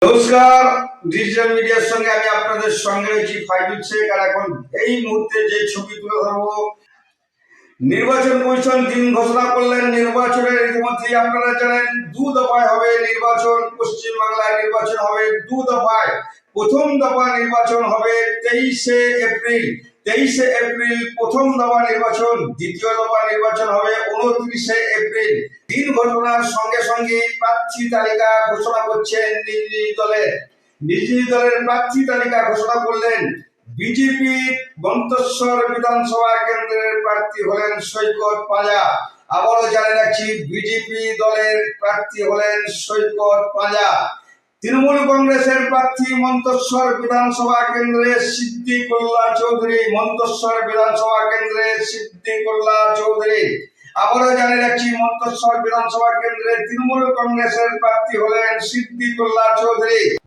নমস্কার, ডিজিটাল মিডিয়ার সঙ্গে আমি আপনাদের সঙ্গে রয়েছি ফাইজুল শেখ। আর এখন এই মুহূর্তে যে ছবি তুলে ধরবো, নির্বাচন কমিশন দিন ঘোষণা করলেন। নির্বাচনের ইতিমধ্যেই আপনারা জানেন দু দফায় হবে নির্বাচন। পশ্চিমবাংলায় নির্বাচন হবে দু দফায়। প্রথম দফা নির্বাচন হবে 23শে এপ্রিল। 23শে এপ্রিল প্রথম দফা নির্বাচন। দ্বিতীয় দফা নির্বাচন হবে 29শে এপ্রিল। দিন ঘোষণার সঙ্গে সঙ্গে প্রার্থী তালিকা ঘোষণা করছেন নিজ নিজ দলের প্রার্থী তালিকা ঘোষণা করলেন। বিজেপি মন্তেশ্বর বিধানসভা কেন্দ্রের প্রার্থী হলেন সৈকত পাঁজা। আবারও জানিয়ে রাখছি, বিজেপি দলের প্রার্থী হলেন সৈকত পাঁজা। তৃণমূল কংগ্রেসের প্রার্থী মন্তেশ্বর বিধানসভা কেন্দ্রে সিদ্দিকুল্লাহ চৌধুরী। মন্তেশ্বর বিধানসভা কেন্দ্রে সিদ্দিকুল্লাহ চৌধুরী। আবারও জানিয়ে রাখছি, মন্তেশ্বর বিধানসভা কেন্দ্রে তৃণমূল কংগ্রেসের প্রার্থী হলেন সিদ্দিকুল্লাহ চৌধুরী।